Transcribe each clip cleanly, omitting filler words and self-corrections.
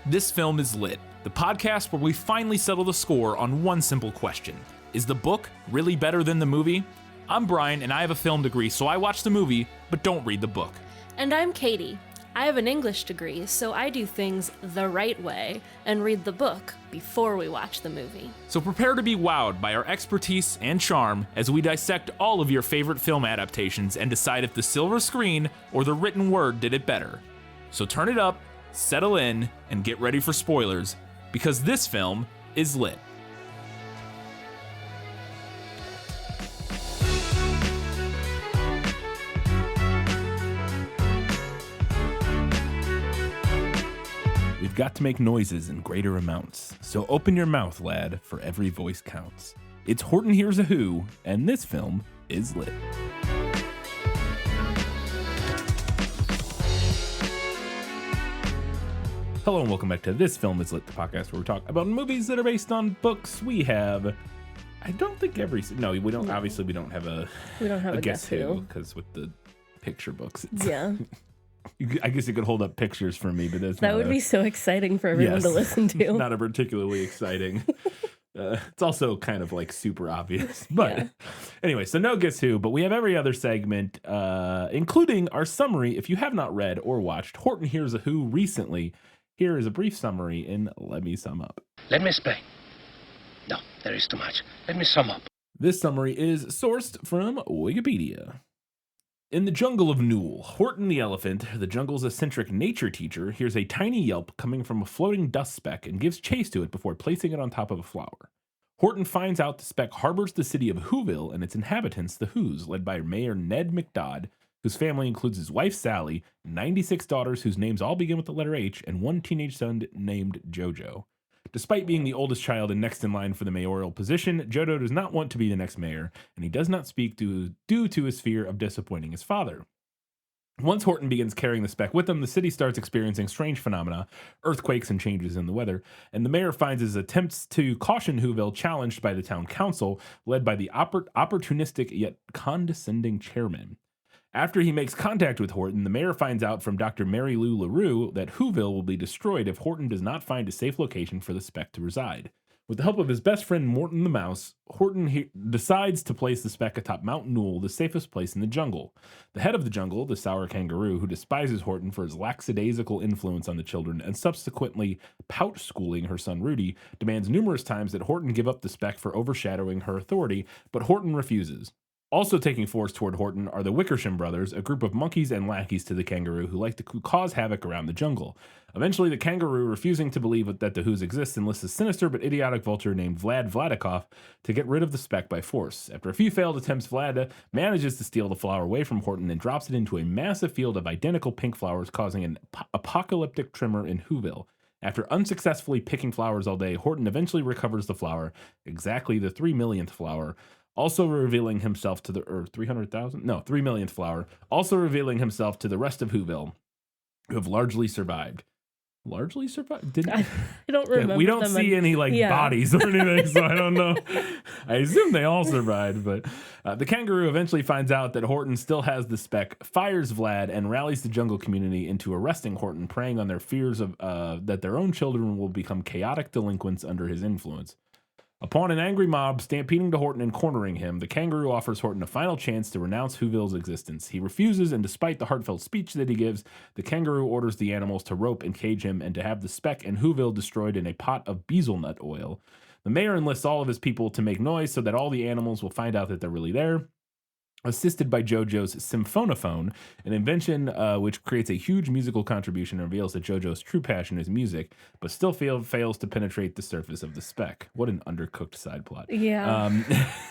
This Film is Lit, the podcast where we finally settle the score on one simple question. Is the book really better than the movie? I'm Brian, and I have a film degree, so I watch the movie, but don't read the book. And I'm Katie. I have an English degree, so I do things the right way and read the book before we watch the movie. So prepare to be wowed by our expertise and charm as we dissect all of your favorite film adaptations and decide if the silver screen or the written word did it better. So turn it up, settle in, and get ready for spoilers, because this film is lit. We've got to make noises in greater amounts, so open your mouth, lad, for every voice counts. It's Horton Hears a Who, and this film is lit. Hello and welcome back to This Film is Lit, the podcast where we talk about movies that are based on books. We have, I don't think every, no, we don't, obviously we don't have a Guess Who, because with the picture books. Yeah. I guess you could hold up pictures for me, but that would be so exciting for everyone to listen to. Not a particularly exciting. It's also kind of like super obvious. But anyway, so no Guess Who, but we have every other segment, including our summary. If you have not read or watched Horton Hears a Who recently, here is a brief summary in Let Me Sum Up. Let me explain. No, there is too much. Let me sum up. This summary is sourced from Wikipedia. In the jungle of Newell, Horton the elephant, the jungle's eccentric nature teacher, hears a tiny yelp coming from a floating dust speck and gives chase to it before placing it on top of a flower. Horton finds out the speck harbors the city of Whoville and its inhabitants, the Whos, led by Mayor Ned McDodd, whose family includes his wife Sally, 96 daughters whose names all begin with the letter H, and one teenage son named Jojo. Despite being the oldest child and next in line for the mayoral position, Jojo does not want to be the next mayor, and he does not speak due to his fear of disappointing his father. Once Horton begins carrying the speck with him, the city starts experiencing strange phenomena, earthquakes and changes in the weather, and the mayor finds his attempts to caution Whoville challenged by the town council, led by the opportunistic yet condescending chairman. After he makes contact with Horton, the mayor finds out from Dr. Mary Lou LaRue that Whoville will be destroyed if Horton does not find a safe location for the speck to reside. With the help of his best friend Morton the Mouse, Horton decides to place the speck atop Mount Newell, the safest place in the jungle. The head of the jungle, the sour kangaroo, who despises Horton for his lackadaisical influence on the children and subsequently pout-schooling her son Rudy, demands numerous times that Horton give up the speck for overshadowing her authority, but Horton refuses. Also taking force toward Horton are the Wickersham brothers, a group of monkeys and lackeys to the kangaroo who like to cause havoc around the jungle. Eventually, the kangaroo, refusing to believe that the Whos exist, enlists a sinister but idiotic vulture named Vlad Vladikov to get rid of the speck by force. After a few failed attempts, Vlad manages to steal the flower away from Horton and drops it into a massive field of identical pink flowers, causing an apocalyptic tremor in Whoville. After unsuccessfully picking flowers all day, Horton eventually recovers the flower, exactly the 3 millionth flower, also revealing himself to the 3 millionth flower, also revealing himself to the rest of Whoville, who have largely survived. Largely survived? I don't remember. We don't see any bodies or anything, so I don't know. I assume they all survived, but the kangaroo eventually finds out that Horton still has the speck, fires Vlad, and rallies the jungle community into arresting Horton, preying on their fears of that their own children will become chaotic delinquents under his influence. Upon an angry mob stampeding to Horton and cornering him, the kangaroo offers Horton a final chance to renounce Whoville's existence. He refuses, and despite the heartfelt speech that he gives, the kangaroo orders the animals to rope and cage him and to have the speck and Whoville destroyed in a pot of bezelnut oil. The mayor enlists all of his people to make noise so that all the animals will find out that they're really there. Assisted by Jojo's symphonophone, an invention which creates a huge musical contribution and reveals that Jojo's true passion is music, but still fails to penetrate the surface of the speck. What an undercooked side plot. Yeah.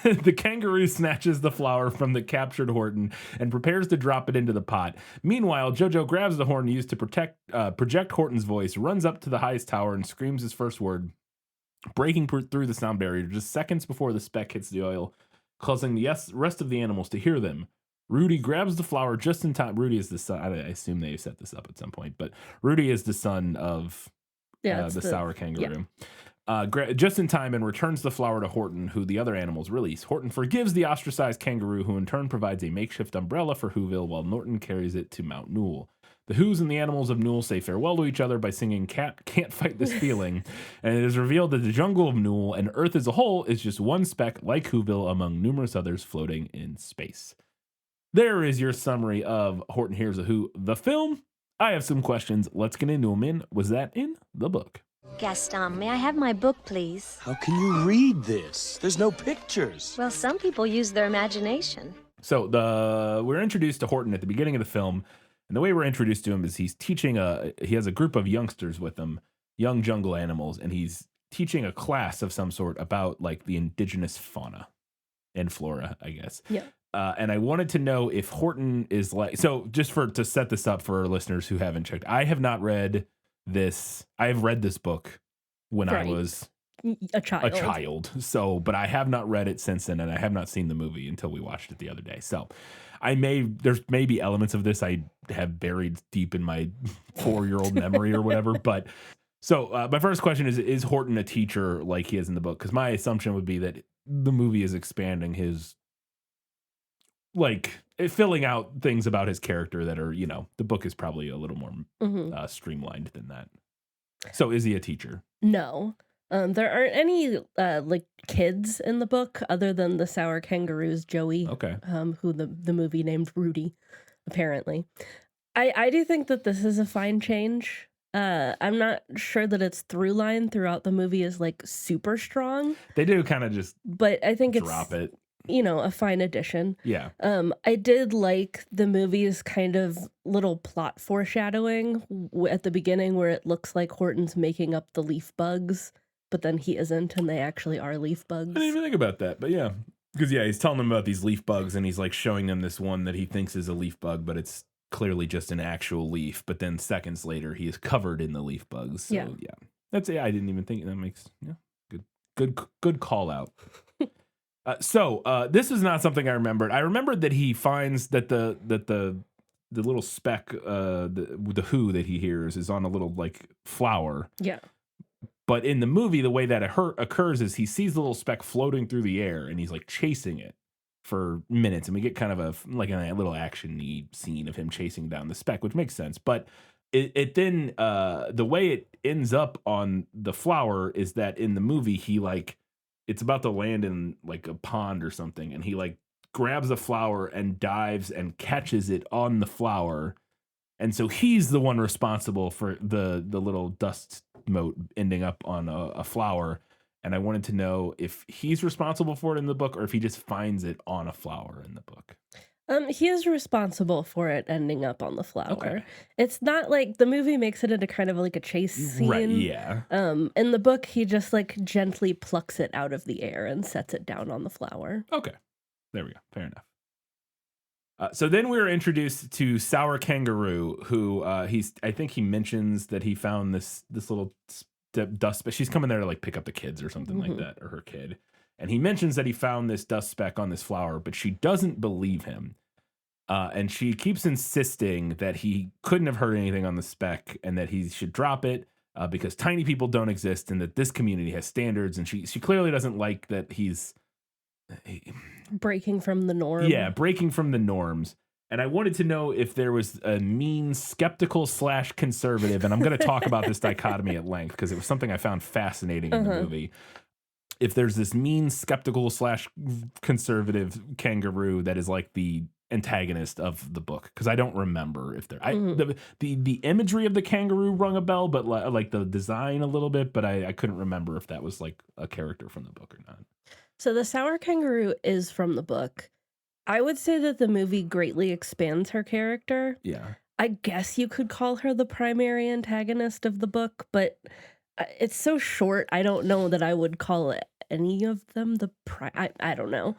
The kangaroo snatches the flower from the captured Horton and prepares to drop it into the pot. Meanwhile, Jojo grabs the horn used to project Horton's voice, runs up to the highest tower, and screams his first word, breaking through the sound barrier just seconds before the speck hits the oil, causing the rest of the animals to hear them. Rudy grabs the flower just in time. Rudy is the son. I assume they set this up at some point, but Rudy is the son of the sour kangaroo. Just in time, and returns the flower to Horton, who the other animals release. Horton forgives the ostracized kangaroo, who in turn provides a makeshift umbrella for Whoville, while Norton carries it to Mount Newell. The Who's and the Animals of Newell say farewell to each other by singing Cat Can't Fight This Feeling, and it is revealed that the jungle of Newell and Earth as a whole is just one speck like Whoville among numerous others floating in space. There is your summary of Horton Hears a Who, the film. I have some questions. Let's get into them. Was that in the book? Gaston, may I have my book, please? How can you read this? There's no pictures. Well, some people use their imagination. So we're introduced to Horton at the beginning of the film, and the way we're introduced to him is he's teaching he has a group of youngsters with him, young jungle animals, and he's teaching a class of some sort about like the indigenous fauna and flora, I guess. Yeah. And I wanted to know if Horton is like, so just to set this up for our listeners who haven't checked, I have not read this. I've read this book when I was a child. So, but I have not read it since then, and I have not seen the movie until we watched it the other day. So there's maybe elements of this I have buried deep in my 4-year-old memory or whatever. But so my first question is Horton a teacher like he is in the book? Because my assumption would be that the movie is expanding his, like, filling out things about his character that are, the book is probably a little more streamlined than that. So is he a teacher? No. There aren't any like kids in the book other than the sour kangaroo's Joey. Okay. Who the movie named Rudy, apparently. I do think that this is a fine change. I'm not sure that its through line throughout the movie is like super strong. They do kind of just but I think drop it's it. A fine addition. Yeah. I did like the movie's kind of little plot foreshadowing at the beginning where it looks like Horton's making up the leaf bugs, but then he isn't, and they actually are leaf bugs. I didn't even think about that, but yeah. Because, he's telling them about these leaf bugs, and he's, like, showing them this one that he thinks is a leaf bug, but it's clearly just an actual leaf. But then seconds later, he is covered in the leaf bugs. So, yeah. That's I didn't even think that makes, good call out. So this is not something I remembered. I remembered that he finds that the little speck, the Who that he hears is on a little, like, flower. Yeah. But in the movie, the way that it occurs is he sees the little speck floating through the air, and he's like chasing it for minutes, and we get kind of a little action-y scene of him chasing down the speck, which makes sense. But it then the way it ends up on the flower is that in the movie it's about to land in like a pond or something, and he like grabs the flower and dives and catches it on the flower. And so he's the one responsible for the little dust mote ending up on a flower. And I wanted to know if he's responsible for it in the book or if he just finds it on a flower in the book. He is responsible for it ending up on the flower. Okay. It's not like the movie makes it into kind of like a chase scene. Right, yeah. In the book, he just like gently plucks it out of the air and sets it down on the flower. Okay. There we go. Fair enough. So then we were introduced to Sour Kangaroo, who I think he mentions that he found this little dust speck. She's coming there to like pick up the kids or something like that, or her kid. And he mentions that he found this dust speck on this flower, but she doesn't believe him. And she keeps insisting that he couldn't have heard anything on the speck and that he should drop it because tiny people don't exist and that this community has standards. And she clearly doesn't like that he's breaking from the norm. Yeah, breaking from the norms. And I wanted to know if there was a mean skeptical / conservative, and I'm going to talk about this dichotomy at length because it was something I found fascinating in the movie. If there's this mean skeptical / conservative kangaroo that is like the antagonist of the book, because I don't remember if there. The imagery of the kangaroo rung a bell, but like the design a little bit, but I couldn't remember if that was like a character from the book or not. So the sour kangaroo is from the book. I would say that the movie greatly expands her character. Yeah. I guess you could call her the primary antagonist of the book, but it's so short. I don't know that I would call it any of them I don't know.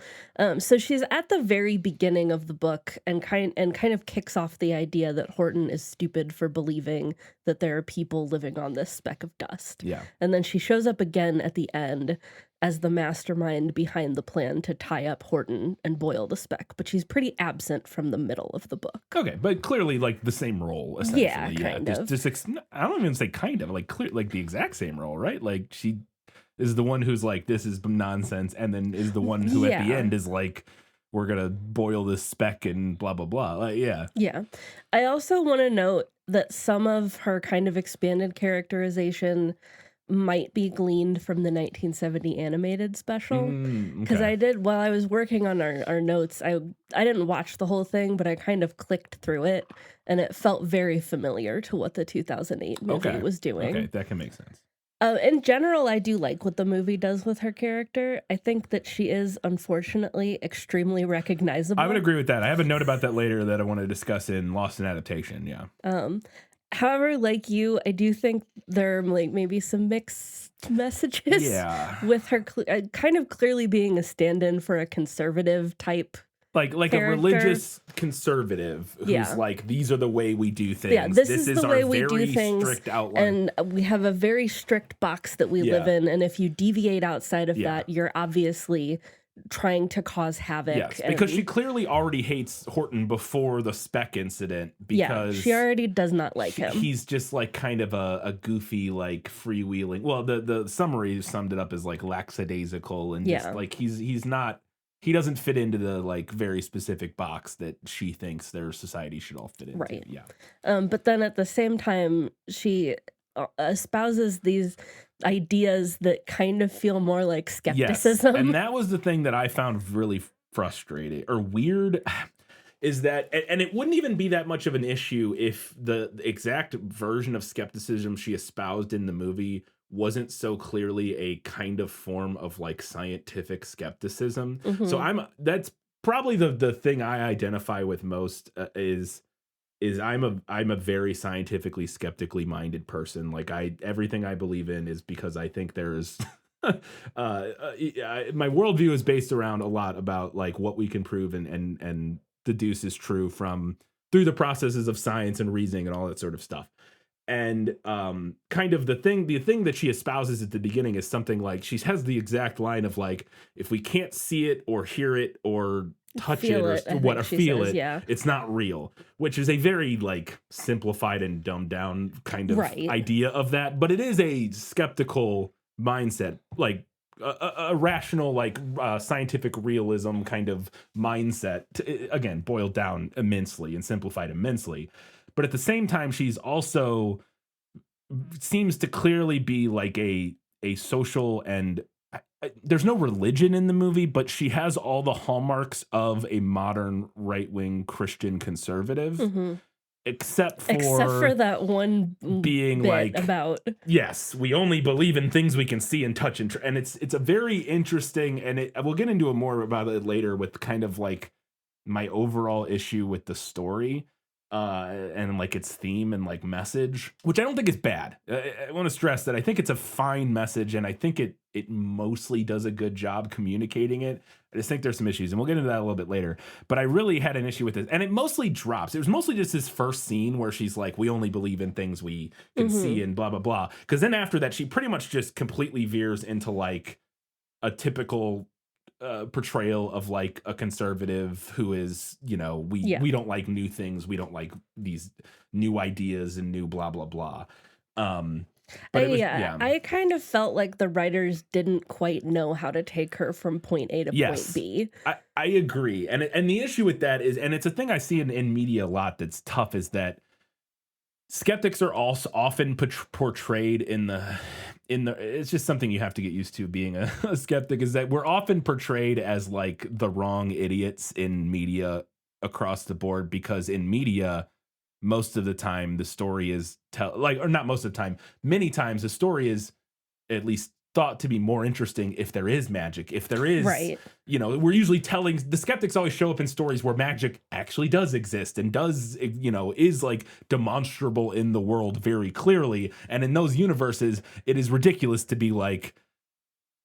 So she's at the very beginning of the book and kind of kicks off the idea that Horton is stupid for believing that there are people living on this speck of dust. Yeah. And then she shows up again at the end as the mastermind behind the plan to tie up Horton and boil the speck, but she's pretty absent from the middle of the book. Okay, but clearly like the same role, essentially. Yeah, kind of. I don't even say kind of, like clear, like the exact same role, right? Like she is the one who's like, this is nonsense, and then is the one who at the end is like, we're gonna boil this speck and blah blah blah. Like, yeah. Yeah. I also want to note that some of her kind of expanded characterization might be gleaned from the 1970 animated special. Because Okay. I did, while I was working on our notes, I didn't watch the whole thing, but I kind of clicked through it, and it felt very familiar to what the 2008 movie Okay. was doing. Okay, that can make sense. In general, I do like what the movie does with her character. I think that she is, unfortunately, extremely recognizable. I would agree with that. I have a note about that later that I want to discuss in Lost in Adaptation. Yeah. However, like you, I do think there are like maybe some mixed messages Yeah. with her kind of clearly being a stand-in for a conservative type. Like a character. religious conservative who's Yeah. like, these are the way we do things. Yeah, this is the our way we very do things, strict outline. and we have a very strict box that we live Yeah. in, and if you deviate outside of Yeah. that, you're obviously trying to cause havoc. Yes, because and- she clearly already hates Horton before the Speck incident yeah, because she already does not like him. he's just like kind of a goofy, like freewheeling. Well, the summary summed it up as like lackadaisical and just Yeah. like he doesn't fit into the like very specific box that she thinks their society should all fit into. Right. Yeah. But then at the same time, she espouses these ideas that kind of feel more like skepticism. Yes. And that was the thing that I found really frustrating or weird is that, and it wouldn't even be that much of an issue if the exact version of skepticism she espoused in the movie wasn't so clearly a kind of form of like scientific skepticism. So that's probably the thing I identify with most is I'm a very scientifically skeptically minded person. Like everything I believe in is because I think there's my worldview is based around a lot about like what we can prove and deduce is true through the processes of science and reasoning and all that sort of stuff. And kind of the thing that she espouses at the beginning is something like she has the exact line of like, if we can't see it or hear it or touch Feel it it, I or what or think she feel says, it, yeah. it's not real, which is a very like simplified and dumbed down kind of Right. idea of that. But it is a skeptical mindset, like a rational, like scientific realism kind of mindset, again, boiled down immensely and simplified immensely. But at the same time, she's also seems to clearly be like a social and there's no religion in the movie, but she has all the hallmarks of a modern right-wing Christian conservative, except for that one being bit like about yes, we only believe in things we can see and touch and it's a very interesting, and we'll get into it more about it later with kind of like my overall issue with the story and like its theme and like message, which I don't think is bad. I want to stress that I think it's a fine message, and I think it mostly does a good job communicating it. I just think there's some issues, and we'll get into that a little bit later. But I really had an issue with it, and it mostly drops. It was mostly just this first scene where she's like, we only believe in things we can see and blah, blah, blah. Because then after that, she pretty much just completely veers into like a typical portrayal of like a conservative who is, we don't like new things, we don't like these new ideas and new blah blah blah. But it was, I kind of felt like the writers didn't quite know how to take her from point A to point B. I agree, and the issue with that is, and it's a thing I see in media a lot that's tough, is that skeptics are also often portrayed in the it's just something you have to get used to being a skeptic, is that we're often portrayed as like the wrong idiots in media across the board, because in media most of the time the story is or not most of the time, many times the story is at least thought to be more interesting if there is magic, if there is Right. We're usually telling, the skeptics always show up in stories where magic actually does exist and does, is like demonstrable in the world very clearly. And in those universes, it is ridiculous to be like,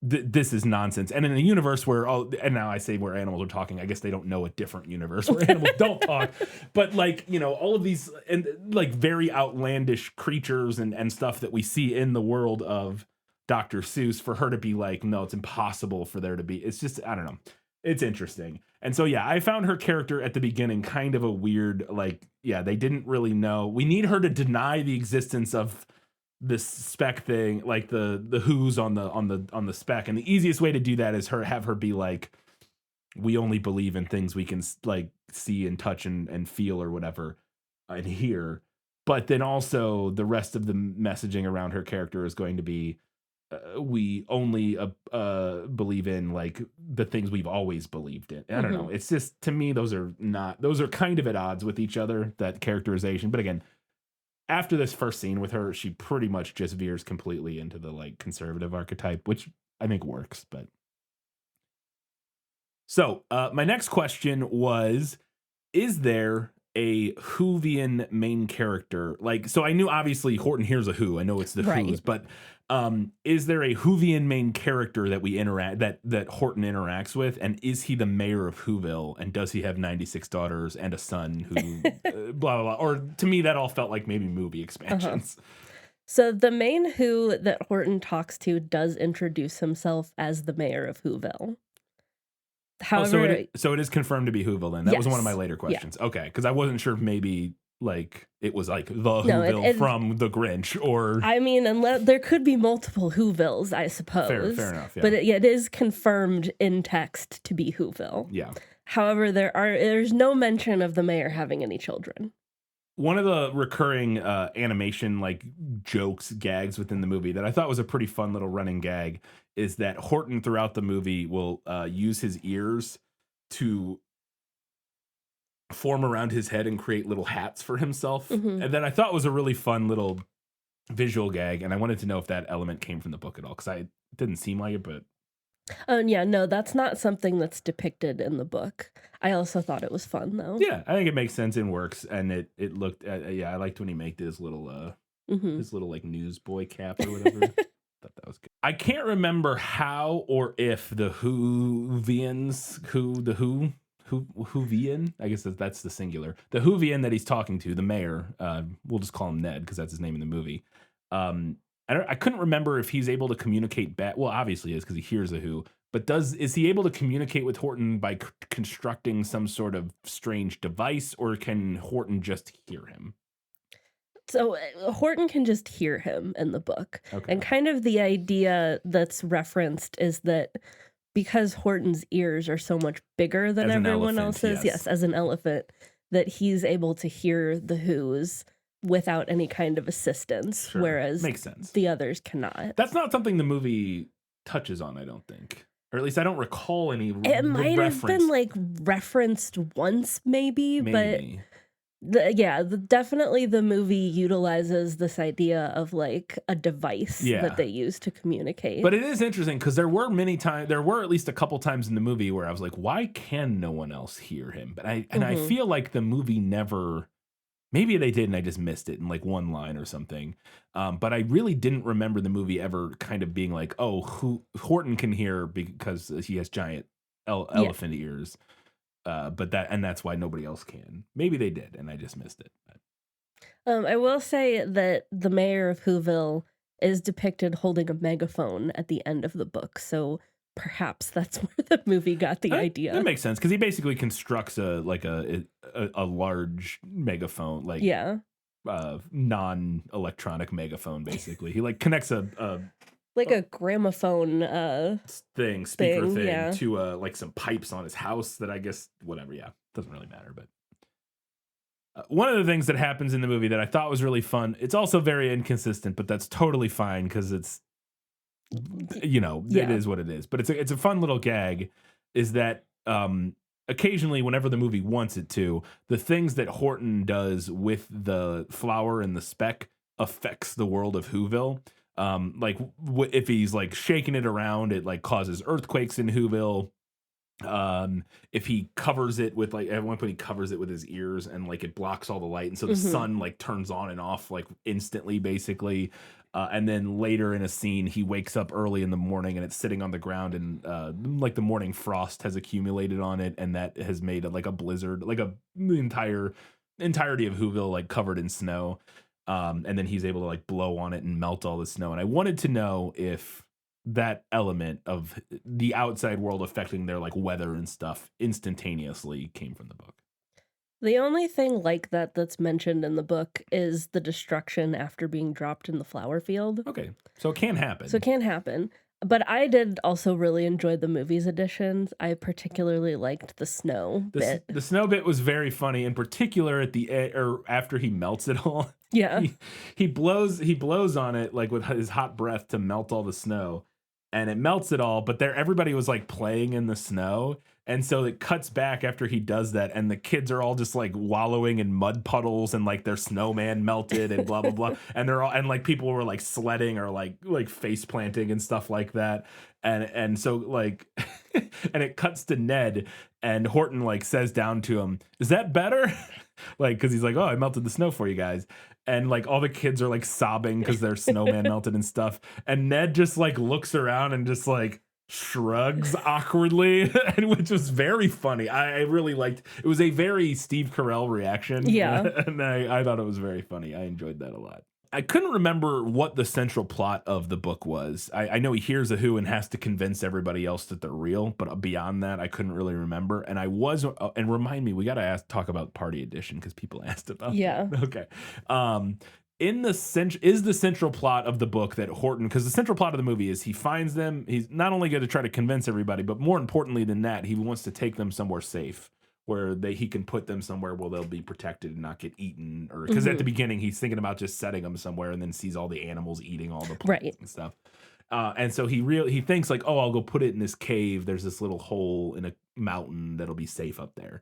this is nonsense. And in a universe where, and now I say where animals are talking, I guess they don't know a different universe where animals don't talk. But like, all of these and like very outlandish creatures and stuff that we see in the world of Dr. Seuss, for her to be like, no, it's impossible for there to be. It's just, I don't know. It's interesting. And so, yeah, I found her character at the beginning kind of a weird, like, yeah, they didn't really know. We need her to deny the existence of this spec thing, like the who's on the spec. And the easiest way to do that is have her be like, we only believe in things we can like see and touch and feel or whatever and hear. But then also the rest of the messaging around her character is going to be we only believe in like the things we've always believed in. I don't know. It's just, to me, those are kind of at odds with each other, that characterization. But again, after this first scene with her, she pretty much just veers completely into the like conservative archetype, which I think works. But so my next question was, is there a Whovian main character? Like, so I knew obviously Horton Hears a Who. I know it's the Who's, but is there a Whovian main character that we interact that Horton interacts with, and is he the mayor of Whoville, and does he have 96 daughters and a son who blah blah blah? Or to me, that all felt like maybe movie expansions. So the main Who that Horton talks to does introduce himself as the mayor of Whoville. However, so it is confirmed to be Whoville then. That was one of my Yes. later Yeah. questions. Okay, because I wasn't sure if maybe like it was like the Whoville from The Grinch, or I mean, unless there could be multiple Whovilles, I suppose. fair enough. Yeah. But it is confirmed in text to be Whoville. Yeah. However, there's no mention of the mayor having any children. One of the recurring animation like jokes, gags within the movie that I thought was a pretty fun little running gag is that Horton throughout the movie will use his ears to form around his head and create little hats for himself. And then I thought was a really fun little visual gag, and I wanted to know if that element came from the book at all, because it didn't seem like it, but Yeah, no, that's not something that's depicted in the book. I also thought it was fun, though. yeah, I think it makes sense and works, and it looked I liked when he made his little like newsboy cap or whatever. Thought that was good. I can't remember how or if the Whovian, I guess that's the singular, the Whovian that he's talking to, the mayor, we'll just call him Ned because that's his name in the movie. I couldn't remember if he's able to communicate back. Well, obviously he is, because he hears a Who. But is he able to communicate with Horton by constructing some sort of strange device, or can Horton just hear him? So Horton can just hear him in the book. Okay. And kind of the idea that's referenced is that because Horton's ears are so much bigger than As an everyone elephant, else's, yes, as an elephant, that he's able to hear the Who's without any kind of assistance, Sure. whereas Makes sense. the others cannot. That's not something the movie touches on, I don't think. Or at least I don't recall any It might reference. have been like referenced once, maybe. But definitely the movie utilizes this idea of like a device that they use to communicate. But it is interesting because there were at least a couple times in the movie where I was like, why can no one else hear him? But I feel like the movie never, maybe they did and I just missed it in like one line or something. But I really didn't remember the movie ever kind of being like, oh, Horton can hear because he has giant elephant ears. But that's why nobody else can. Maybe they did, and I just missed it. I will say that the mayor of Whoville is depicted holding a megaphone at the end of the book, so perhaps that's where the movie got the idea. That makes sense because he basically constructs a large megaphone, like non-electronic megaphone. Basically, he like connects a gramophone speaker thing to like some pipes on his house that I guess whatever, doesn't really matter. But one of the things that happens in the movie that I thought was really fun, it's also very inconsistent, but that's totally fine because it's it is what it is. But it's a fun little gag, is that occasionally whenever the movie wants it to, the things that Horton does with the flower and the speck affects the world of Whoville. If he's like shaking it around, it like causes earthquakes in Whoville. If he covers it with like, at one point he covers it with his ears and like it blocks all the light, and so the sun like turns on and off like instantly, basically. And then later in a scene, he wakes up early in the morning and it's sitting on the ground, and like the morning frost has accumulated on it, and that has made like a blizzard, like the entirety of Whoville like covered in snow. And then he's able to like blow on it and melt all the snow. And I wanted to know if that element of the outside world affecting their like weather and stuff instantaneously came from the book. The only thing like that's mentioned in the book is the destruction after being dropped in the flower field. Okay, so it can happen. But I did also really enjoy the movies editions. I particularly liked the snow bit. The snow bit was very funny, in particular at the end, or after he melts it all. Yeah. He blows on it like with his hot breath to melt all the snow, and it melts it all. But everybody was like playing in the snow, and so it cuts back after he does that, and the kids are all just like wallowing in mud puddles, and like their snowman melted, and blah blah blah, and they're all and like people were like sledding or like face planting and stuff like that, and so like, and it cuts to Ned, and Horton like says down to him, "Is that better?" Like, because he's like, "Oh, I melted the snow for you guys." And like all the kids are like sobbing because their snowman melted and stuff. And Ned just like looks around and just like shrugs awkwardly, and which was very funny. I really liked it. Was a very Steve Carell reaction. Yeah. And I thought it was very funny. I enjoyed that a lot. I couldn't remember what the central plot of the book was. I know he hears a who and has to convince everybody else that they're real, but beyond that, I couldn't really remember. And and remind me, we got to talk about Party Edition because people asked about Yeah. that. Okay. Is the central plot of the book that Horton, because the central plot of the movie is he finds them, he's not only going to try to convince everybody, but more importantly than that, he wants to take them somewhere safe where he can put them somewhere where they'll be protected and not get eaten, or because at the beginning he's thinking about just setting them somewhere and then sees all the animals eating all the plants and stuff. And so he thinks like, oh, I'll go put it in this cave. There's this little hole in a mountain that'll be safe up there.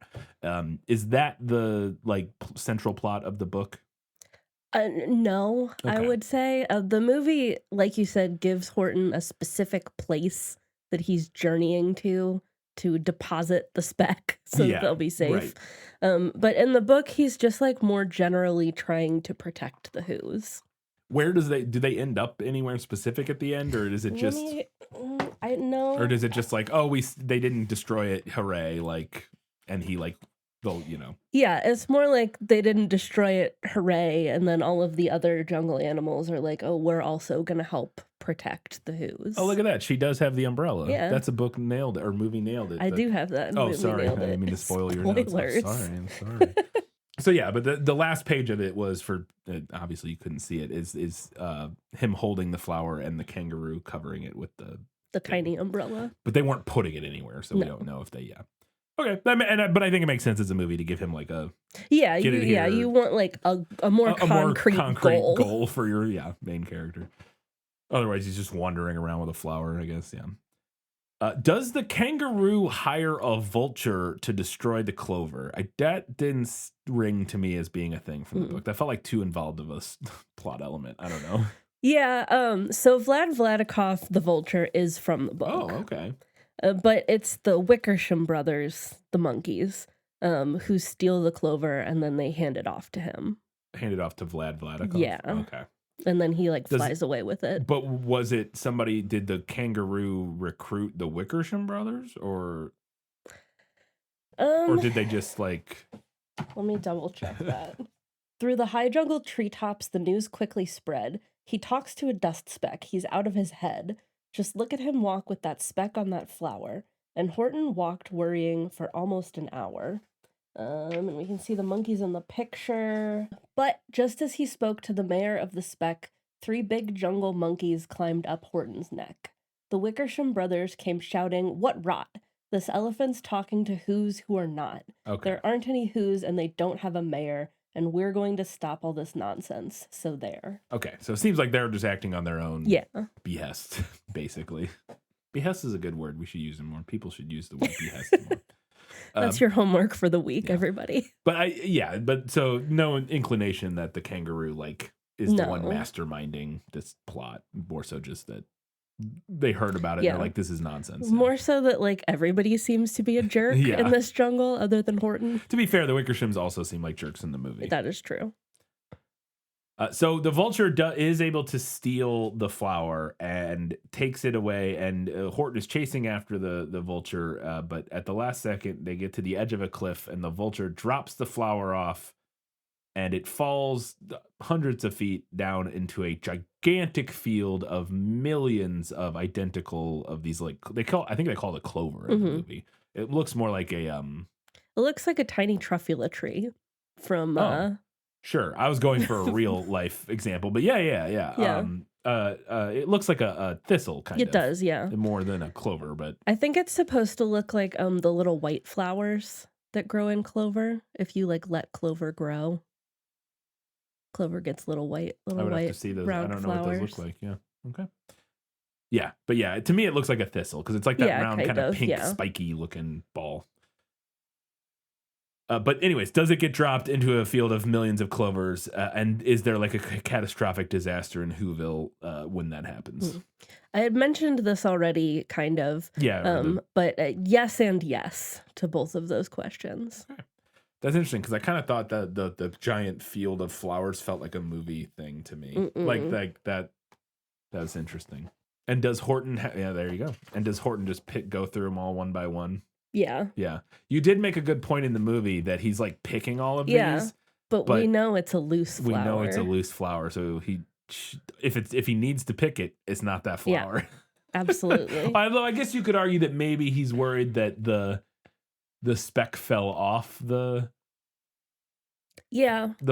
Is that the like central plot of the book? No, I Okay. would say the movie, like you said, gives Horton a specific place that he's journeying to deposit the spec so that they'll be safe. Right. But in the book, he's just like more generally trying to protect the Who's. Where do they end up anywhere specific at the end, or is it just I know, or does it just like, oh, they didn't destroy it, hooray, like, and he like, they'll, yeah, it's more like they didn't destroy it, hooray, and then all of the other jungle animals are like, oh, we're also gonna help protect the Who's. Oh, look at that, she does have the umbrella. Yeah. That's a book nailed it, or movie nailed it. I do have that. Oh, movie sorry, I nailed didn't it. mean to spoil your notes. Spoilers. I'm sorry. So yeah, but the last page of it was for obviously you couldn't see it, is him holding the flower and the kangaroo covering it with the tiny umbrella. but they weren't putting it anywhere, so we don't know if they okay. But I think it makes sense as a movie to give him like a you want like a more concrete goal for your main character. Otherwise, he's just wandering around with a flower, I guess. Yeah. Does the kangaroo hire a vulture to destroy the clover? That didn't ring to me as being a thing from the book. That felt like too involved of a plot element. I don't know. Yeah. So Vlad Vladikov, the vulture, is from the book. Oh, okay. But it's the Wickersham brothers, the monkeys, who steal the clover and then they hand it off to him. Hand it off to Vlad Vladikov? Yeah. Okay. And then he like flies away with it. But was it somebody, did the kangaroo recruit the Wickersham brothers, or did they just like... Let me double check that. Through the high jungle treetops, the news quickly spread. He talks to a dust speck. He's out of his head. Just look at him walk with that speck on that flower. And Horton walked worrying for almost an hour. And we can see the monkeys in the picture. But just as he spoke to the mayor of the speck, 3 big jungle monkeys climbed up Horton's neck. The Wickersham brothers came shouting, "What rot! This elephant's talking to who's who are not. Okay. There aren't any who's and they don't have a mayor, and we're going to stop all this nonsense. So there." Okay, so it seems like they're just acting on their own behest, basically. Behest is a good word. We should use it more. People should use the word behest more. That's your homework for the week, everybody. But so no inclination that the kangaroo like is the one masterminding this plot. More so just that they heard about it and they're like, this is nonsense. More so that like everybody seems to be a jerk in this jungle other than Horton. To be fair, the Wickershams also seem like jerks in the movie. That is true. So the vulture is able to steal the flower and takes it away, and Horton is chasing after the vulture, but at the last second, they get to the edge of a cliff, and the vulture drops the flower off, and it falls hundreds of feet down into a gigantic field of millions of identical of these, like, I think they call it a clover in the movie. It looks more like a... It looks like a tiny truffula tree from... Sure, I was going for a real life example, but yeah. it looks like a thistle kind of. It does, yeah. More than a clover, but I think it's supposed to look like the little white flowers that grow in clover. If you like let clover grow, clover gets I would have to white see those. I round don't know flowers. what those look like. Yeah. Okay. Yeah, but yeah, to me it looks like a thistle because it's like that Yeah, round kind kind of of, pink yeah. spiky looking ball. But anyways, does it get dropped into a field of millions of clovers? And is there like a catastrophic disaster in Whoville when that happens? I had mentioned this already, kind of. Yeah. But yes and yes to both of those questions. That's interesting because I kind of thought that the giant field of flowers felt like a movie thing to me. Like that. That's interesting. And does Horton? Yeah, there you go. And does Horton just go through them all one by one? Yeah. Yeah. You did make a good point in the movie that he's like picking all of these. But we know it's a loose flower. We know it's a loose flower, so if he needs to pick it, it's not that flower. Yeah, absolutely. Although I guess you could argue that maybe he's worried that the speck fell off the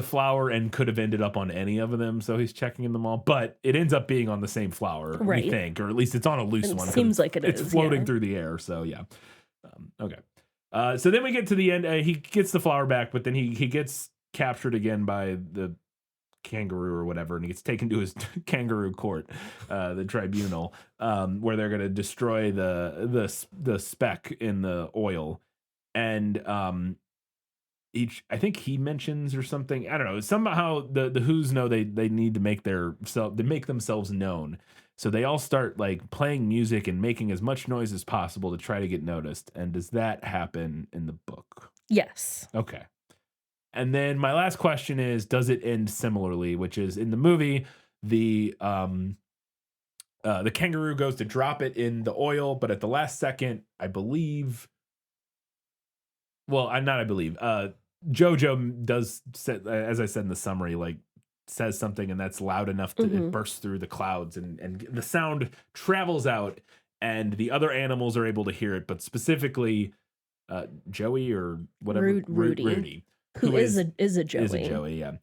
flower and could have ended up on any of them, so he's checking them all. But it ends up being on the same flower, right. we think, or at least it's on a loose one. Seems like it's floating through the air, so yeah. Okay. So then we get to the end. He gets the flower back, but then he gets captured again by the kangaroo or whatever, and he gets taken to his kangaroo court, the tribunal, where they're going to destroy the speck in the oil. And I think he mentions or something. I don't know. Somehow the Who's know they need to make themselves known. So they all start like playing music and making as much noise as possible to try to get noticed. And does that happen in the book? Yes. Okay. And then my last question is, does it end similarly? Which is in the movie, the kangaroo goes to drop it in the oil, but at the last second, I believe. Well, Jojo does, as I said in the summary, like says something, and that's loud enough that it bursts through the clouds, and the sound travels out, and the other animals are able to hear it, but specifically Joey or whatever, Rudy, who is a Joey. Is a Joey, yeah.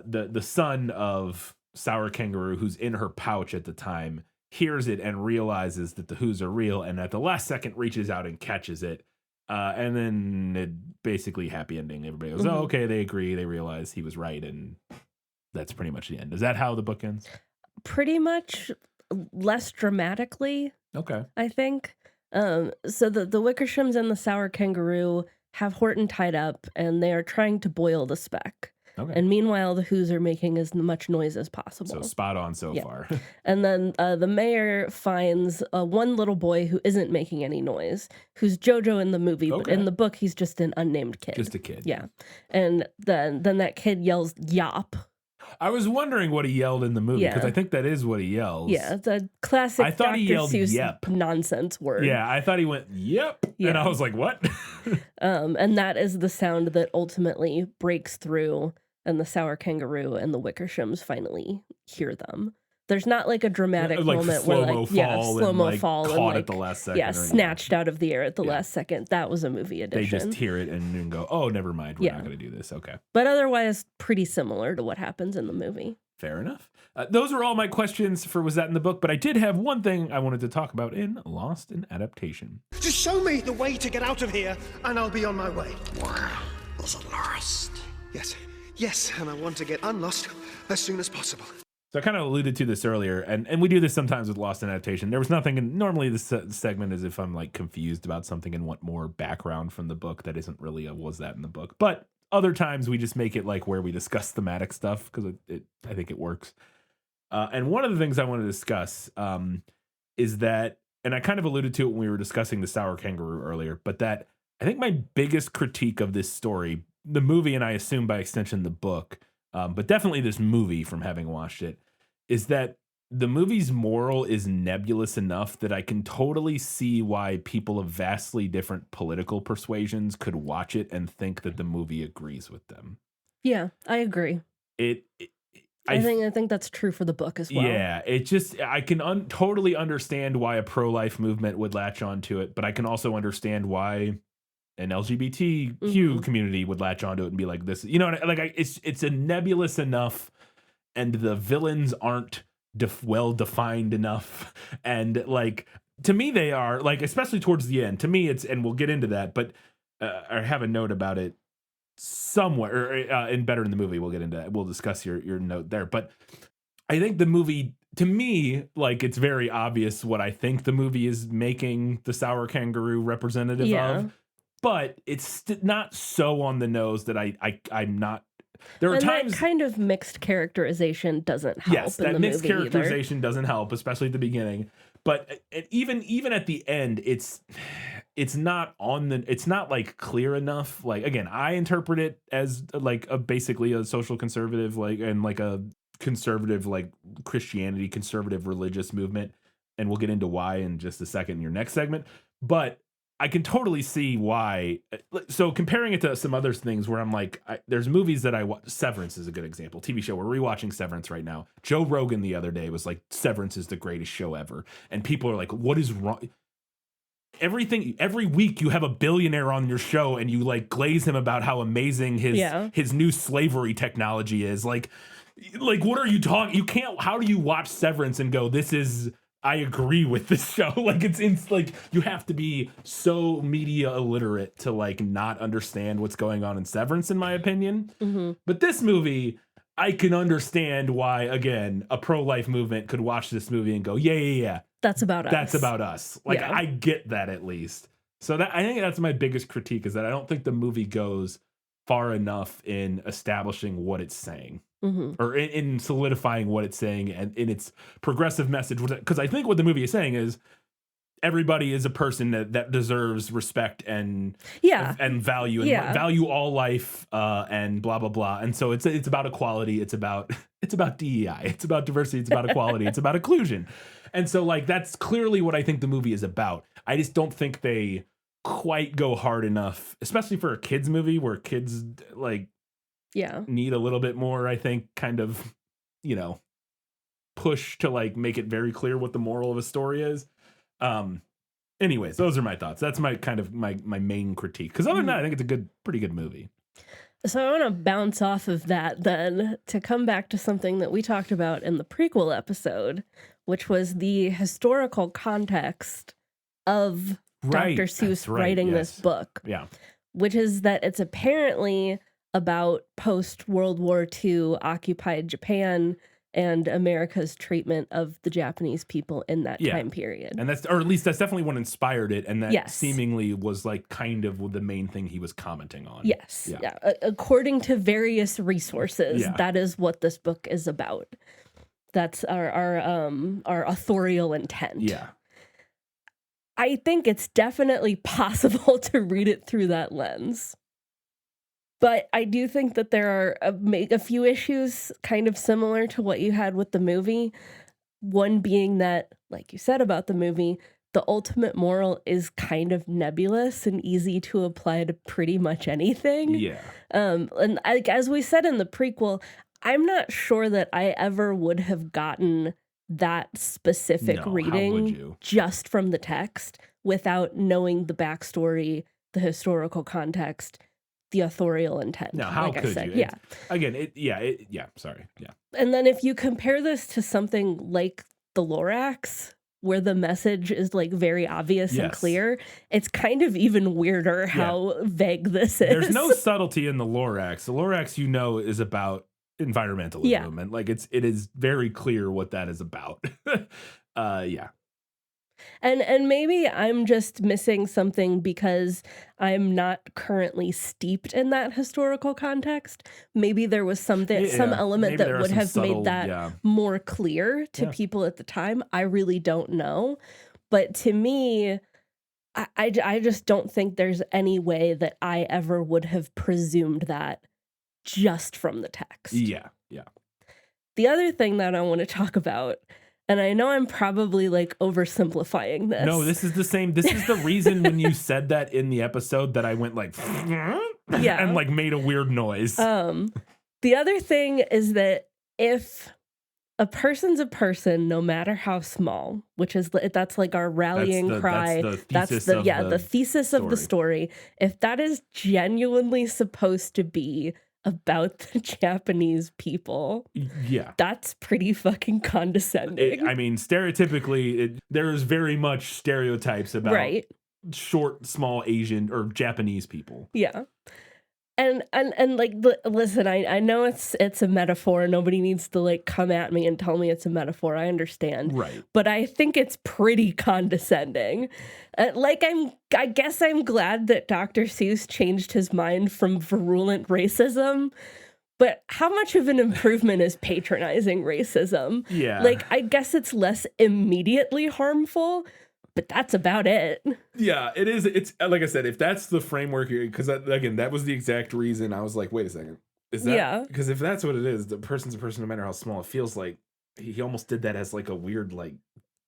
The son of Sour Kangaroo, who's in her pouch at the time, hears it and realizes that the Who's are real, and at the last second reaches out and catches it. And then it basically happy ending. Everybody goes, oh, okay, they agree. They realize he was right. And that's pretty much the end. Is that how the book ends? Pretty much, less dramatically. Okay. I think. So the Wickershams and the Sour Kangaroo have Horton tied up, and they are trying to boil the speck. Okay. And meanwhile, the Who's are making as much noise as possible. So spot on so far. And then the mayor finds one little boy who isn't making any noise, who's Jojo in the movie, but in the book, he's just an unnamed kid. Just a kid. Yeah. And then that kid yells, "Yop." I was wondering what he yelled in the movie, because I think that is what he yells. Yeah, it's a classic I thought Dr. he yelled Seuss yep. nonsense word. Yeah, I thought he went, yep. Yeah. And I was like, what? And that is the sound that ultimately breaks through, and the Sour Kangaroo and the Wickershams finally hear them. There's not like a dramatic moment where slow-mo fall caught and like, at the last second. Yeah, snatched out of the air at the last second. That was a movie edition. They just hear it and then go, oh, never mind. We're not going to do this. Okay. But otherwise, pretty similar to what happens in the movie. Fair enough. Those are all my questions for Was That in the Book? But I did have one thing I wanted to talk about in Lost in Adaptation. Just show me the way to get out of here, and I'll be on my way. Where is it lost? Yes, and I want to get unlost as soon as possible. So I kind of alluded to this earlier, and we do this sometimes with Lost in Adaptation. There was nothing, and normally this segment is if I'm like confused about something and want more background from the book that isn't really a Was That in the Book. But other times we just make it like where we discuss thematic stuff because I think it works. And one of the things I want to discuss is that, and I kind of alluded to it when we were discussing the Sour Kangaroo earlier, but that I think my biggest critique of this story, the movie, and I assume by extension the book, but definitely this movie from having watched it, is that the movie's moral is nebulous enough that I can totally see why people of vastly different political persuasions could watch it and think that the movie agrees with them. Yeah, I agree. I think that's true for the book as well. Yeah, it just, I can totally understand why a pro-life movement would latch onto it, but I can also understand why an LGBTQ community would latch onto it and be like this. You know, like it's a nebulous enough, and the villains aren't well defined enough. And like, to me, they are like, especially towards the end, to me, it's, and we'll get into that, but I have a note about it somewhere, or in Better in the Movie. We'll get into that. We'll discuss your note there. But I think the movie, to me, like, it's very obvious what I think the movie is making the sour kangaroo representative of, but it's not so on the nose that I'm not. There are times that kind of mixed characterization doesn't help. Yes, that mixed characterization either. doesn't help, especially at the beginning. But even at the end, it's not like clear enough. Like, again, I interpret it as like basically a social conservative, like, and like a conservative, like Christianity, conservative religious movement. And we'll get into why in just a second in your next segment. But I can totally see why. So comparing it to some other things where I'm like, there's movies that I watch. Severance is a good example. TV show. We're rewatching Severance right now. Joe Rogan the other day was like, Severance is the greatest show ever. And people are like, what is wrong? Every week you have a billionaire on your show and you like glaze him about how amazing his new slavery technology is. Like what are you talking? You can't, how do you watch Severance and go, I agree with this show. Like it's like you have to be so media illiterate to like not understand what's going on in Severance, in my opinion. Mm-hmm. But this movie, I can understand why, again, a pro-life movement could watch this movie and go, yeah. That's about us. That's about us. Like I get that at least. So I think that's my biggest critique, is that I don't think the movie goes far enough in establishing what it's saying. Mm-hmm. Or in solidifying what it's saying and in its progressive message. Because I think what the movie is saying is everybody is a person that deserves respect and value and value all life and blah blah blah. And so it's about equality. It's about DEI. It's about diversity. It's about equality. It's about inclusion. And so like that's clearly what I think the movie is about. I just don't think they quite go hard enough, especially for a kids movie where kids like need a little bit more, I think, kind of, push to like make it very clear what the moral of a story is. Anyways, those are my thoughts. That's my kind of my main critique. Because other than that, I think it's a pretty good movie. So I want to bounce off of that then to come back to something that we talked about in the prequel episode, which was the historical context of Dr. Seuss writing this book. Yeah. Which is that it's apparently about post-World War II occupied Japan and America's treatment of the Japanese people in that time period. And or at least that's definitely what inspired it, and that seemingly was like kind of the main thing he was commenting on. Yes. Yeah. According to various resources, that is what this book is about. That's our authorial intent. Yeah. I think it's definitely possible to read it through that lens. But I do think that there are a few issues kind of similar to what you had with the movie. One being that, like you said about the movie, the ultimate moral is kind of nebulous and easy to apply to pretty much anything. Yeah. And as we said in the prequel, I'm not sure that I ever would have gotten that specific reading just from the text without knowing the backstory, the historical context, the authorial intent. No, how like could I said. you? Sorry. Yeah. And then if you compare this to something like the Lorax, where the message is like very obvious and clear, it's kind of even weirder how vague this is. There's no subtlety in the Lorax. The Lorax, is about environmentalism, and like it is very clear what that is about. And maybe I'm just missing something because I'm not currently steeped in that historical context. Maybe there was some element that would have made that more clear to people at the time. I really don't know. But to me, I just don't think there's any way that I ever would have presumed that just from the text. Yeah. The other thing that I want to talk about, and I know I'm probably like oversimplifying this. No, this is the same. This is the reason when you said that in the episode that I went like, and like made a weird noise. The other thing is that if a person's a person, no matter how small, that's like our rallying cry. That's the thesis of the story. If that is genuinely supposed to be about the Japanese people. Yeah. That's pretty fucking condescending. I mean, stereotypically, there's very much stereotypes about right. short, small Asian or Japanese people. Yeah. And like, listen, I know it's a metaphor. Nobody needs to like come at me and tell me it's a metaphor. I understand. Right. But I think it's pretty condescending. I guess I'm glad that Dr. Seuss changed his mind from virulent racism. But how much of an improvement is patronizing racism? Yeah. Like, I guess it's less immediately harmful, but that's about it. Yeah, it is. It's like I said, if that's the framework, because again, that was the exact reason I was like, wait a second. Is that? Yeah. Because if that's what it is, the person's a person, no matter how small it feels like. He almost did that as like a weird, like,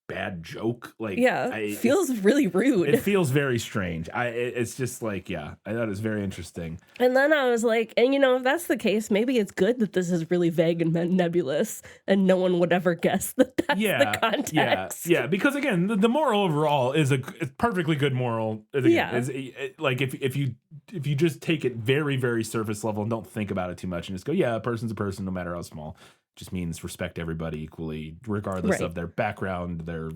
bad joke. Like, Yeah, feels really rude. It feels very strange. It's just like, yeah, I thought it was very interesting. And then I was like, and if that's the case, maybe it's good that this is really vague and nebulous, and no one would ever guess that that's the context. Yeah, because again, the moral overall is a perfectly good moral. Like if you just take it very, very surface level and don't think about it too much and just go, yeah, a person's a person, no matter how small. Just means respect everybody equally, regardless of their background, their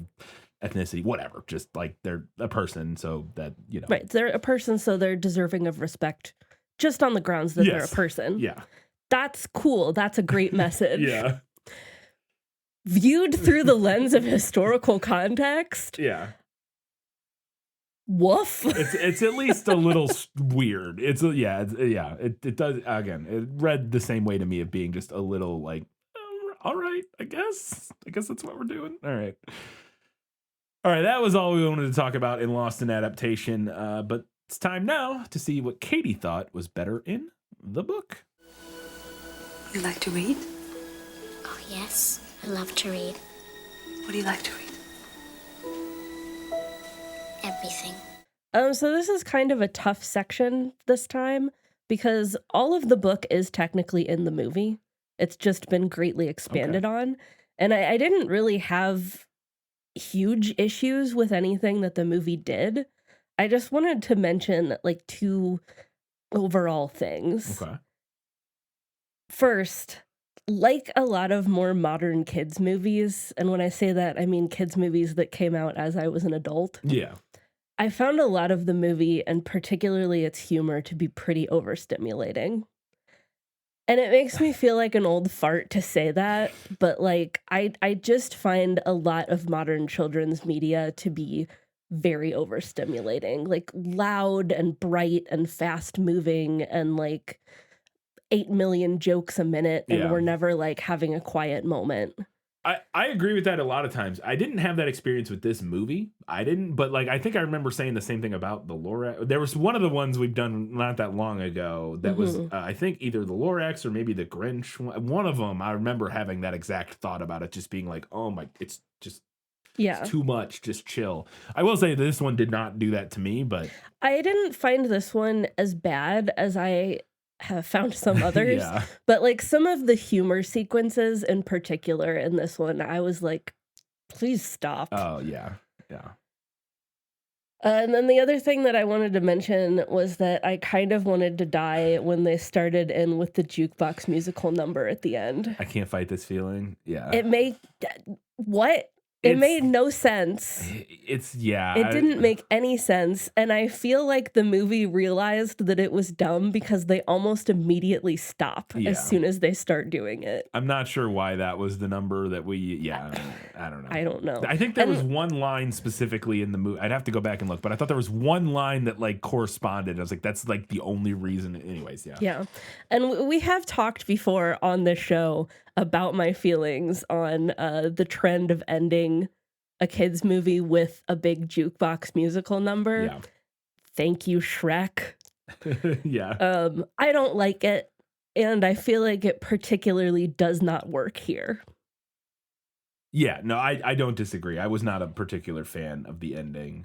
ethnicity, whatever. Just like they're a person, so that, Right, they're a person, so they're deserving of respect just on the grounds that they're a person. Yeah. That's cool. That's a great message. Yeah. Viewed through the lens of historical context. Yeah. Woof. It's at least a little weird. It does, again, it read the same way to me of being just a little like, all right, I guess that's what we're doing. All right, that was all we wanted to talk about in Lost in Adaptation, but it's time now to see what Katie thought was better in the book. You like to read? Oh, yes. I love to read. What do you like to read? Everything. So this is kind of a tough section this time because all of the book is technically in the movie. It's just been greatly expanded on. And I didn't really have huge issues with anything that the movie did. I just wanted to mention like two overall things. Okay. First, like a lot of more modern kids movies, and when I say that, I mean kids movies that came out as I was an adult. Yeah. I found a lot of the movie, and particularly its humor, to be pretty overstimulating. And it makes me feel like an old fart to say that, but like I just find a lot of modern children's media to be very overstimulating, like loud and bright and fast moving and like 8 million jokes a minute, and we're never like having a quiet moment. I agree with that a lot of times. I didn't have that experience with this movie. But like I think I remember saying the same thing about the Lorax. There was one of the ones we've done not that long ago that was I think either the Lorax or maybe the Grinch. One of them, I remember having that exact thought about it, just being like, oh my, it's just it's too much. Just chill. I will say this one did not do that to me, but I didn't find this one as bad as I have found some others, but like some of the humor sequences in particular in this one, I was like, please stop. Oh, yeah. And then the other thing that I wanted to mention was that I kind of wanted to die when they started in with the jukebox musical number at the end. I can't fight this feeling. Yeah. It made... What? It made no sense. It didn't make any sense. And I feel like the movie realized that it was dumb because they almost immediately stop as soon as they start doing it. I'm not sure why that was the number that I don't know. I don't know. I think there was one line specifically in the movie. I'd have to go back and look, but I thought there was one line that like corresponded. I was like, that's like the only reason. Anyways, yeah. Yeah. And we have talked before on this show about my feelings on the trend of ending a kids movie with a big jukebox musical number. Yeah. Thank you, Shrek. Yeah. I don't like it, and I feel like it particularly does not work here. Yeah, no, I don't disagree. I was not a particular fan of the ending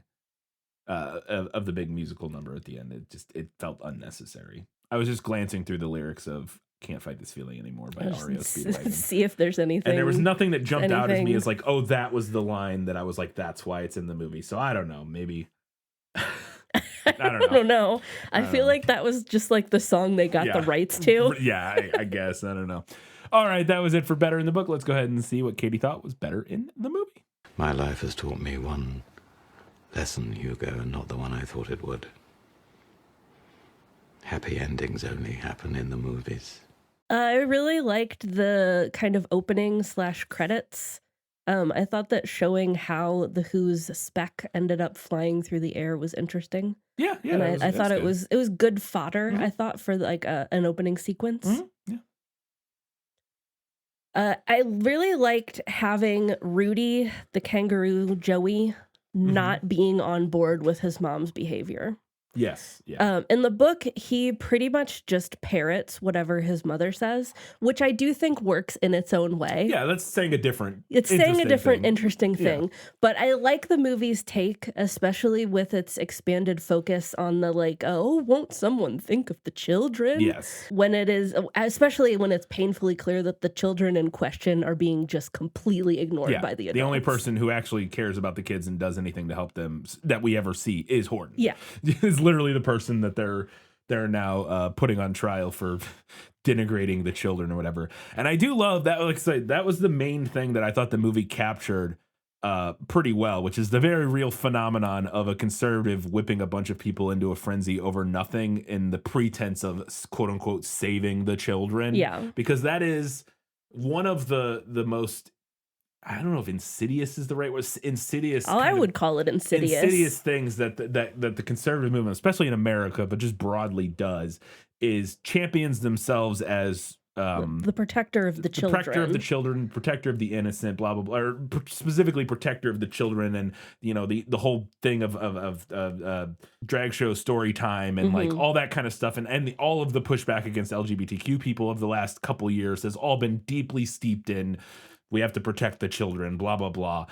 of the big musical number at the end. It felt unnecessary. I was just glancing through the lyrics of Can't Fight This Feeling Anymore by REO Speedwagon. See if there's anything. And there was nothing that jumped out as me as like, oh, that was the line that I was like, that's why it's in the movie. So I don't know, maybe. I don't know. I don't know. I feel like that was just like the song they got the rights to. Yeah, I guess. I don't know. All right, that was it for Better in the Book. Let's go ahead and see what Katie thought was better in the movie. My life has taught me one lesson, Hugo, and not the one I thought it would. Happy endings only happen in the movies. I really liked the kind of opening / credits. I thought that showing how the Who's spec ended up flying through the air was interesting. Yeah, And I thought it was good fodder. I thought for like an opening sequence. Yeah. I really liked having Rudy, the kangaroo Joey, not being on board with his mom's behavior. Yes. Yeah. In the book, he pretty much just parrots whatever his mother says, which I do think works in its own way. Yeah, that's saying a different. It's saying a different, interesting Yeah. thing. But I like the movie's take, especially with its expanded focus on the like, oh, won't someone think of the children? Yes. When it is, especially when it's painfully clear that the children in question are being just completely ignored Yeah. by the adults. The only person who actually cares about the kids and does anything to help them that we ever see is Horton. Yeah. Is literally the person that they're now putting on trial for denigrating the children or whatever. And I do love that. Like I said, that was the main thing that I thought the movie captured pretty well, which is the very real phenomenon of a conservative whipping a bunch of people into a frenzy over nothing in the pretense of quote unquote saving the children. Yeah. Because that is one of the most, I don't know if insidious is the right word. Insidious. I would call it insidious. Insidious things that the conservative movement, especially in America, but just broadly does, is champions themselves as the protector of the children. Protector of the children, protector of the innocent, blah blah blah, or specifically protector of the children, and the whole thing of drag show story time and like all that kind of stuff, and all of the pushback against LGBTQ people of the last couple years has all been deeply steeped in. We have to protect the children, blah, blah, blah.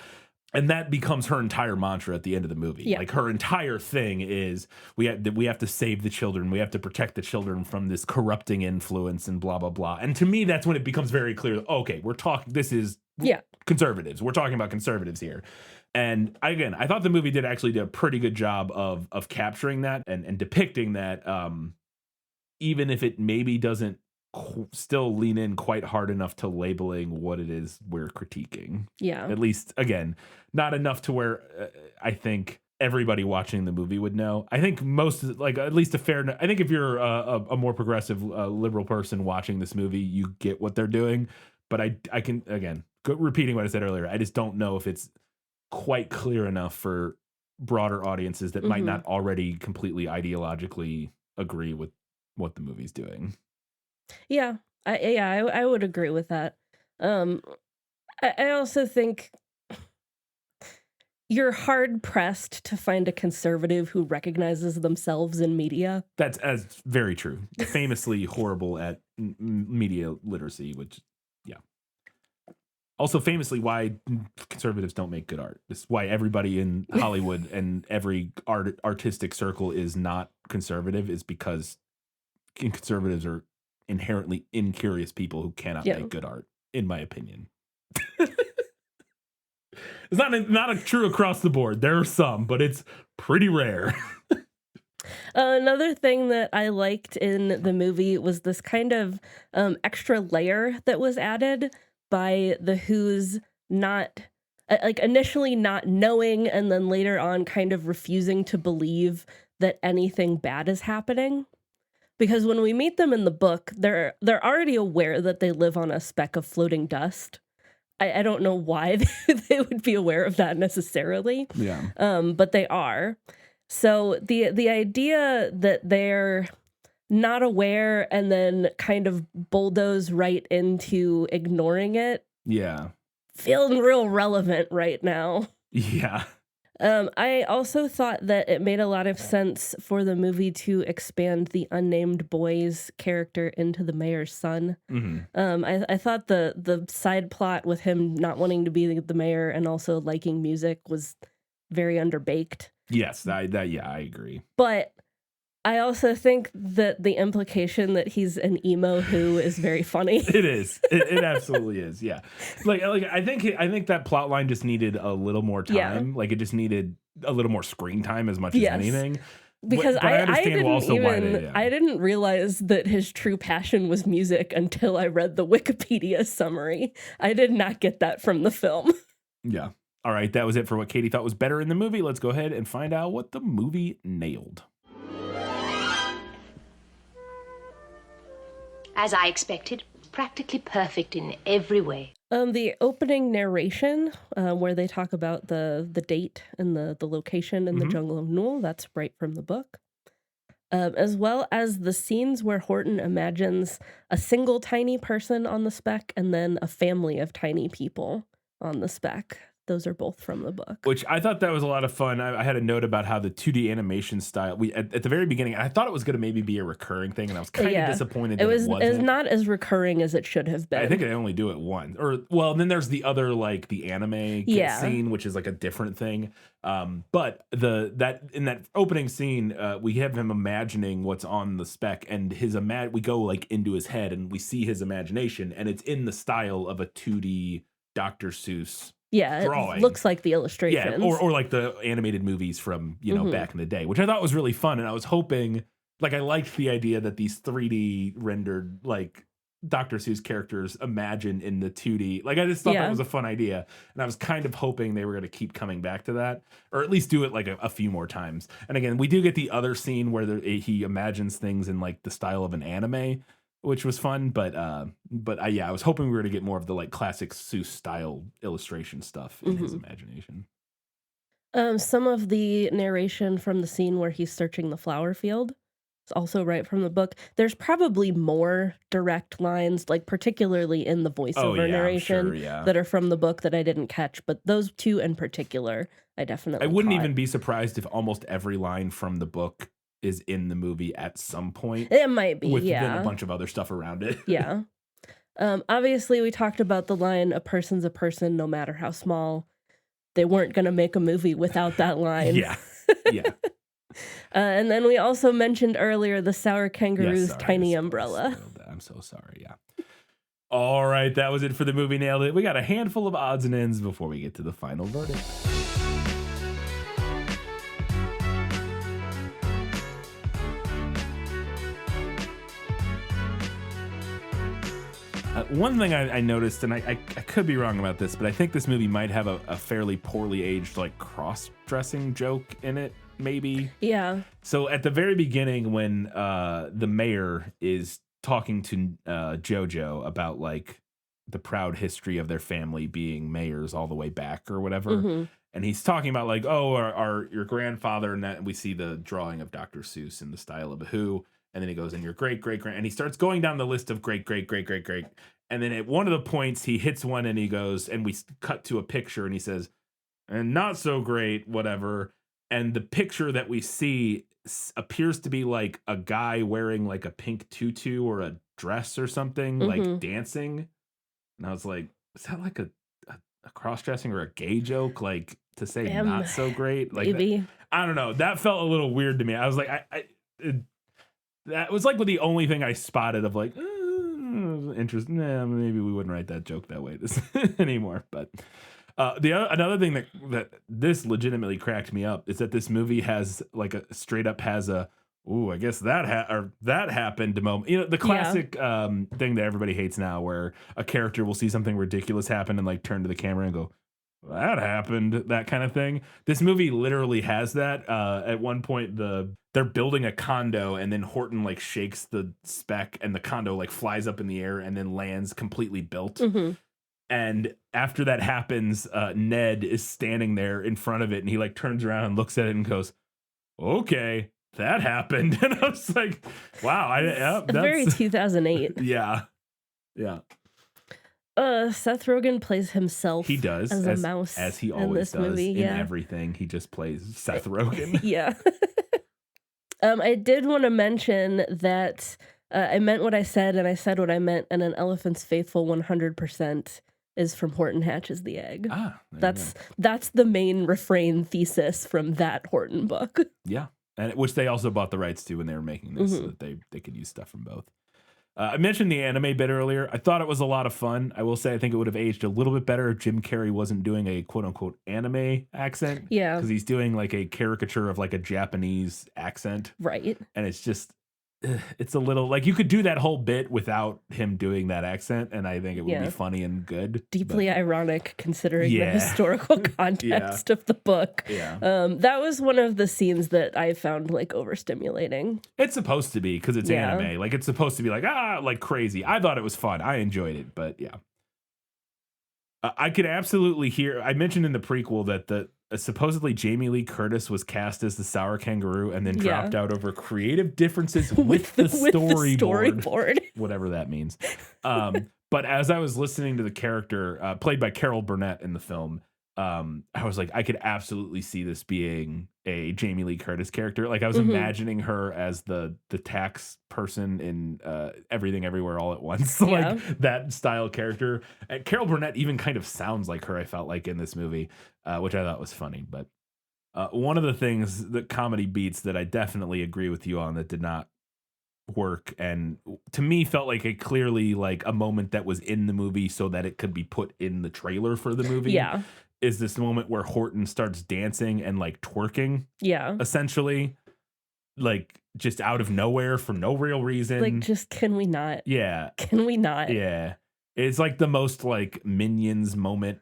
And that becomes her entire mantra at the end of the movie. Yeah. Like her entire thing is we have to save the children. We have to protect the children from this corrupting influence and blah, blah, blah. And to me, that's when it becomes very clear. Okay, this is conservatives. We're talking about conservatives here. And again, I thought the movie did a pretty good job of capturing that and depicting that, even if it maybe doesn't still lean in quite hard enough to labeling what it is we're critiquing. Yeah. At least, again, not enough to where I think everybody watching the movie would know. I think at least I think if you're a more progressive liberal person watching this movie, you get what they're doing. But I can, again, repeating what I said earlier, I just don't know if it's quite clear enough for broader audiences that might not already completely ideologically agree with what the movie's doing. Yeah, I would agree with that. I also think you're hard pressed to find a conservative who recognizes themselves in media. That's very true. Famously horrible at media literacy, which, yeah. Also famously why conservatives don't make good art. This is why everybody in Hollywood and every artistic circle is not conservative, is because conservatives are inherently incurious people who cannot make good art, in my opinion. It's not true across the board. There are some, but it's pretty rare. Another thing that I liked in the movie was this kind of extra layer that was added by the Who's not initially not knowing and then later on kind of refusing to believe that anything bad is happening. Because when we meet them in the book, they're already aware that they live on a speck of floating dust. I don't know why they would be aware of that necessarily. Yeah. But they are. So the idea that they're not aware and then kind of bulldoze right into ignoring it. Yeah. Feeling real relevant right now. Yeah. I also thought that it made a lot of sense for the movie to expand the unnamed boy's character into the mayor's son. I thought the side plot with him not wanting to be the mayor and also liking music was very underbaked. Yes, I agree. But I also think that the implication that he's an emo who is very funny. It is. It absolutely is. Yeah. Like I think that plot line just needed a little more time. Yeah. Like it just needed a little more screen time as much as anything. Because But I understand didn't also why even they, I didn't realize that his true passion was music until I read the Wikipedia summary. I did not get that from the film. Yeah. All right, that was it for what Katie thought was better in the movie. Let's go ahead and find out what the movie nailed. As I expected, practically perfect in every way. The opening narration, where they talk about the date and the location in the Jungle of Nool, that's right from the book. As well as the scenes where Horton imagines a single tiny person on the speck and then a family of tiny people on the speck. Those are both from the book. Which I thought that was a lot of fun. I had a note about how the 2D animation style, at the very beginning, I thought it was going to maybe be a recurring thing, and I was kind of disappointed that it wasn't. It was not as recurring as it should have been. I think they only do it once. Then there's the other, like, the anime scene, which is like a different thing. But in that opening scene, we have him imagining what's on the speck, and we go like into his head, and we see his imagination, and it's in the style of a 2D Dr. Seuss. Yeah, drawing. It looks like the illustrations. Yeah, or like the animated movies from, back in the day, which I thought was really fun. And I was hoping, like, I liked the idea that these 3D rendered, like, Dr. Seuss characters imagine in the 2D. Like, I just thought that was a fun idea. And I was kind of hoping they were going to keep coming back to that, or at least do it like a few more times. And again, we do get the other scene where he imagines things in, like, the style of an anime, which was fun, but I was hoping we were to get more of the, like, classic Seuss style illustration stuff in his imagination. Some of the narration from the scene where he's searching the flower field is also right from the book. There's probably more direct lines, like particularly in the voiceover narration, that are from the book that I didn't catch, but those two in particular, I definitely wouldn't caught. even be surprised if almost every line from the book is in the movie at some point. It might be, with then a bunch of other stuff around it. Yeah. Obviously, we talked about the line, "A person's a person, no matter how small." They weren't going to make a movie without that line. Yeah. And then we also mentioned earlier the Sour Kangaroo's tiny umbrella. I'm so sorry, yeah. All right, that was it for the movie Nailed It. We got a handful of odds and ends before we get to the final verdict. One thing I noticed, and I could be wrong about this, but I think this movie might have a fairly poorly aged, like, cross-dressing joke in it, maybe. Yeah. So at the very beginning, when the mayor is talking to JoJo about, like, the proud history of their family being mayors all the way back or whatever, and he's talking about, like, oh, your grandfather, and that, and we see the drawing of Dr. Seuss in the style of a Who. And then he goes, and your great-great-grand, and he starts going down the list of great-great-great-great-great. And then at one of the points, he hits one and he goes, and we cut to a picture and he says, and not so great, whatever. And the picture that we see appears to be like a guy wearing like a pink tutu or a dress or something, like dancing. And I was like, is that like a cross-dressing or a gay joke? Like, to say not so great? Like, maybe. I don't know. That felt a little weird to me. I was like, that was like the only thing I spotted of like, interesting. Maybe we wouldn't write that joke that way anymore. But another thing that this legitimately cracked me up is that this movie has like I guess that happened moment. You know, the classic thing that everybody hates now, where a character will see something ridiculous happen and like turn to the camera and go, that happened, that kind of thing. This movie literally has that. At one point, they're building a condo, and then Horton like shakes the speck, and the condo like flies up in the air and then lands completely built. And after that happens, Ned is standing there in front of it, and he like turns around and looks at it and goes, "Okay, that happened." And I was like, "Wow, that's very 2008." Yeah. Seth Rogen plays himself. He does as a mouse, as he always does movie, in everything. He just plays Seth Rogen. Yeah. I did want to mention that I meant what I said, and I said what I meant, and an elephant's faithful 100% is from Horton Hatches the Egg. That's the main refrain thesis from that Horton book. Yeah, and which they also bought the rights to when they were making this, so that they could use stuff from both. I mentioned the anime bit earlier. I thought it was a lot of fun. I will say I think it would have aged a little bit better if Jim Carrey wasn't doing a quote unquote anime accent. Yeah. Because he's doing like a caricature of like a Japanese accent. Right. And it's just, it's a little like you could do that whole bit without him doing that accent. And I think it would be funny and good. Deeply ironic considering the historical context of the book. Yeah. That was one of the scenes that I found like overstimulating. It's supposed to be because it's anime. Like it's supposed to be like crazy. I thought it was fun. I enjoyed it, but yeah. I could absolutely hear. I mentioned in the prequel that supposedly Jamie Lee Curtis was cast as the sour kangaroo and then dropped out over creative differences with the storyboard. Whatever that means. But as I was listening to the character played by Carol Burnett in the film, I was like, I could absolutely see this being a Jamie Lee Curtis character. Like I was imagining her as the tax person in Everything Everywhere All at Once, like that style character. And Carol Burnett even kind of sounds like her. I felt like in this movie, which I thought was funny. But one of the things that comedy beats that I definitely agree with you on that did not work and to me felt like clearly like a moment that was in the movie so that it could be put in the trailer for the movie. Yeah. Is this moment where Horton starts dancing and like twerking. Yeah. Essentially. Like just out of nowhere for no real reason. Like just can we not? Yeah. Can we not? Yeah. It's like the most like Minions moment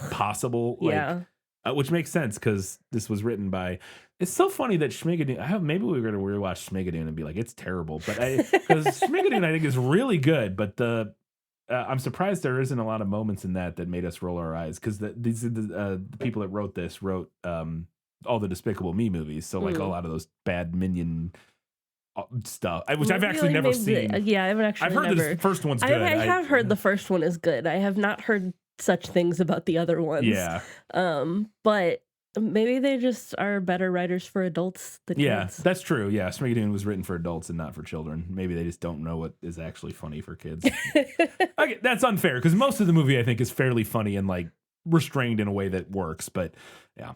possible. Like, which makes sense because this was written by. It's so funny that Schmigadoon. Maybe we were going to rewatch Schmigadoon and be like, it's terrible. But because Schmigadoon I think is really good, but I'm surprised there isn't a lot of moments in that made us roll our eyes because these are the people that wrote all the Despicable Me movies. So like a lot of those bad Minion stuff, which I've actually never seen. I've heard the first one's good. I have heard the first one is good. I have not heard such things about the other ones. Yeah. But maybe they just are better writers for adults than kids. Yeah, that's true. Yeah, Schmigadoon was written for adults and not for children. Maybe they just don't know what is actually funny for kids. Okay, that's unfair because most of the movie I think is fairly funny and like restrained in a way that works. But yeah.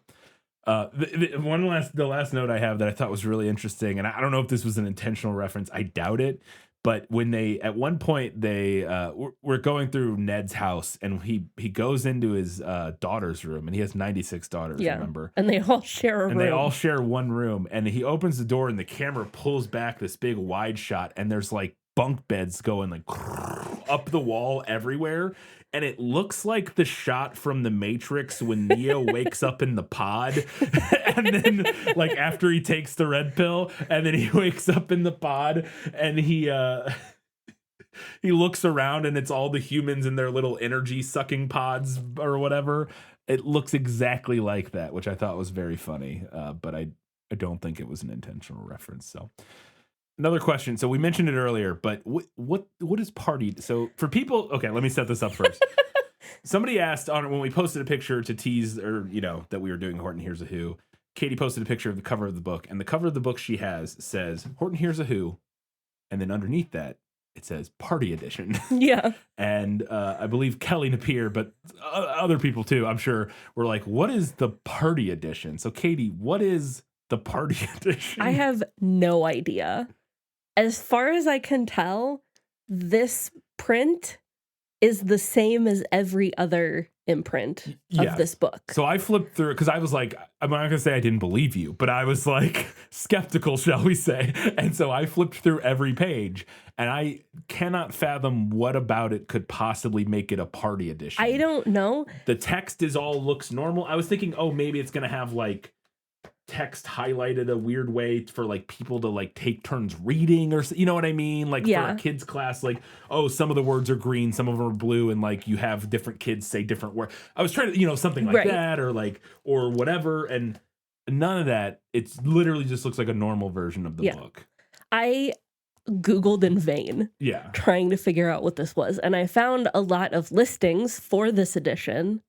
The last note I have that I thought was really interesting, and I don't know if this was an intentional reference. I doubt it. But when at one point we're going through Ned's house and he goes into his daughter's room and he has 96 daughters, remember? And they all share a room. And they all share one room. And he opens the door and the camera pulls back this big wide shot and there's like bunk beds going like up the wall everywhere. And it looks like the shot from The Matrix when Neo wakes up in the pod. And then, like, after he takes the red pill, and then he wakes up in the pod, and he looks around, and it's all the humans in their little energy-sucking pods or whatever. It looks exactly like that, which I thought was very funny. But I don't think it was an intentional reference, so... Another question. So we mentioned it earlier, but what is party? So for people, okay, let me set this up first. Somebody asked when we posted a picture to tease, or that we were doing Horton Hears a Who. Katie posted a picture of the cover of the book, and the cover of the book she has says Horton Hears a Who, and then underneath that it says Party Edition. Yeah. And I believe Kelly Napier, but other people too, I'm sure, were like, "What is the Party Edition?" So Katie, what is the Party Edition? I have no idea. As far as I can tell, this print is the same as every other imprint of this book. So I flipped through it because I was like, I'm not going to say I didn't believe you, but I was like skeptical, shall we say. And so I flipped through every page and I cannot fathom what about it could possibly make it a party edition. I don't know. The text looks normal. I was thinking, maybe it's going to have like text highlighted a weird way for like people to like take turns reading, or you know what I mean, like for a kids class, like some of the words are green, some of them are blue, and like you have different kids say different words. I was trying to something like that, or whatever, and none of that. It's literally just looks like a normal version of the book. I Googled in vain trying to figure out what this was, and I found a lot of listings for this edition.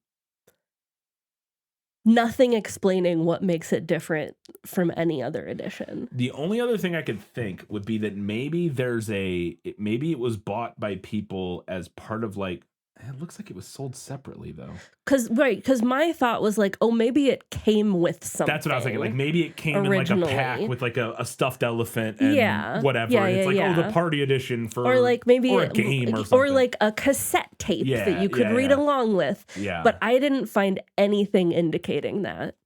Nothing explaining what makes it different from any other edition. The only other thing I could think would be that maybe it was bought by people as part of like, It looks like it was sold separately, though. Because my thought was like, oh, maybe it came with something. That's what I was thinking. Like, maybe it came originally. in like a pack with like a stuffed elephant and whatever. And it's like, oh, the party edition for... Or like maybe... Or a game or something. Or like a cassette tape that you could read along with. Yeah. But I didn't find anything indicating that.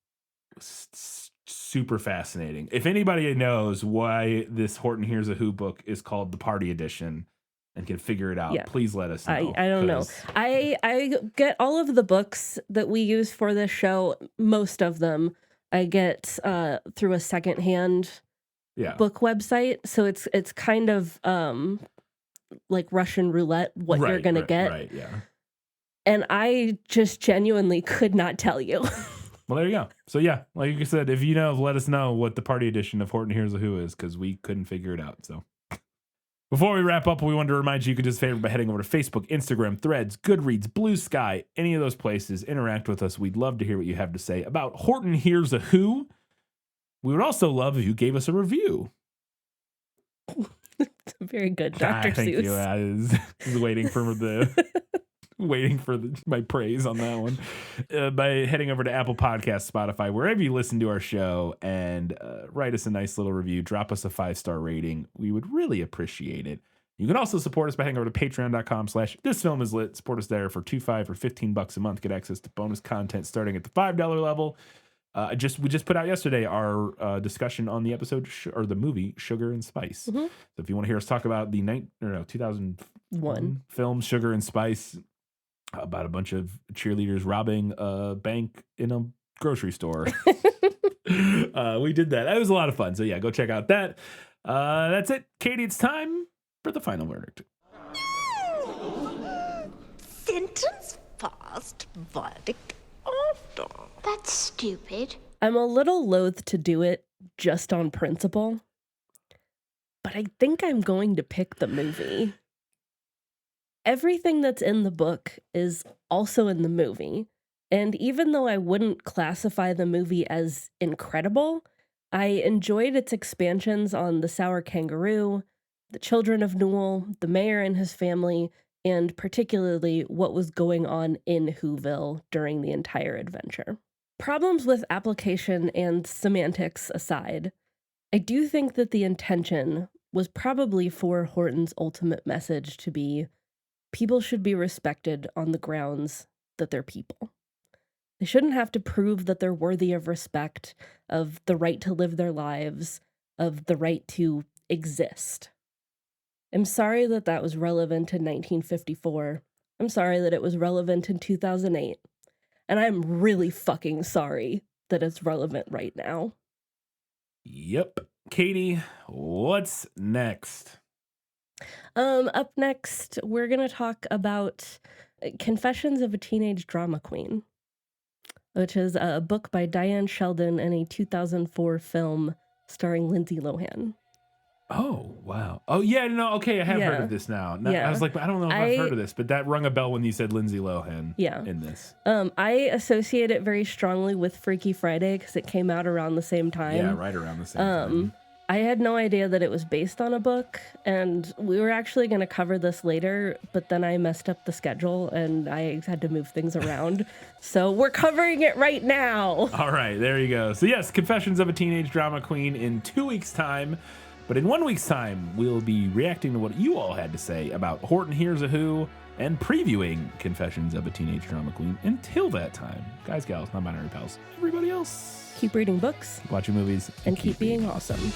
Super fascinating. If anybody knows why this Horton Hears a Who book is called the Party Edition and can figure it out, please let us know. I don't know. I get all of the books that we use for this show, most of them I get through a secondhand book website. So it's kind of like Russian roulette what you're gonna get. Right, yeah. And I just genuinely could not tell you. Well, there you go. So yeah, like you said, if you know, let us know what the Party Edition of Horton Hears a Who is, because we couldn't figure it out. So before we wrap up, we wanted to remind you could do us a favor by heading over to Facebook, Instagram, Threads, Goodreads, Blue Sky, any of those places. Interact with us. We'd love to hear what you have to say about Horton Hears a Who. We would also love if you gave us a review. Very good, Dr. Thank Seuss. you. I was waiting for my praise on that one. By heading over to Apple Podcasts, Spotify, wherever you listen to our show, and write us a nice little review. Drop us a 5-star rating. We would really appreciate it. You can also support us by heading over to patreon.com/thisfilmislit. Support us there for $2, $5, or $15 a month. Get access to bonus content starting at the $5 level. We just put out yesterday our discussion on the episode or the movie Sugar and Spice. Mm-hmm. So if you want to hear us talk about the 2001 film Sugar and Spice, about a bunch of cheerleaders robbing a bank in a grocery store, we did that. That was a lot of fun. So yeah, go check out that. That's it, Katie. It's time for the final verdict. Sentence fast, verdict after. That's stupid. I'm a little loath to do it just on principle, but I think I'm going to pick the movie. Everything that's in the book is also in the movie, and even though I wouldn't classify the movie as incredible, I enjoyed its expansions on the sour kangaroo, the children of Newell, the mayor and his family, and particularly what was going on in Whoville during the entire adventure. Problems with application and semantics aside, I do think that the intention was probably for Horton's ultimate message to be, people should be respected on the grounds that they're people. They shouldn't have to prove that they're worthy of respect, of the right to live their lives, of the right to exist. I'm sorry that that was relevant in 1954. I'm sorry that it was relevant in 2008. And I'm really fucking sorry that it's relevant right now. Yep. Katie, what's next? Up next, we're going to talk about Confessions of a Teenage Drama Queen, which is a book by Diane Sheldon and a 2004 film starring Lindsay Lohan. Oh, wow. Oh, yeah, no, okay, I have heard of this now. I was like, I don't know if I've heard of this, but that rung a bell when you said Lindsay Lohan in this. I associate it very strongly with Freaky Friday because it came out around the same time. Yeah, right around the same time. I had no idea that it was based on a book, and we were actually going to cover this later, but then I messed up the schedule and I had to move things around. So we're covering it right now. All right, there you go. So yes, Confessions of a Teenage Drama Queen in 2 weeks' time. But in 1 week's time, we'll be reacting to what you all had to say about Horton Hears a Who and previewing Confessions of a Teenage Drama Queen. Until that time, guys, gals, non-binary pals, everybody else, keep reading books, keep watching movies, and keep being awesome.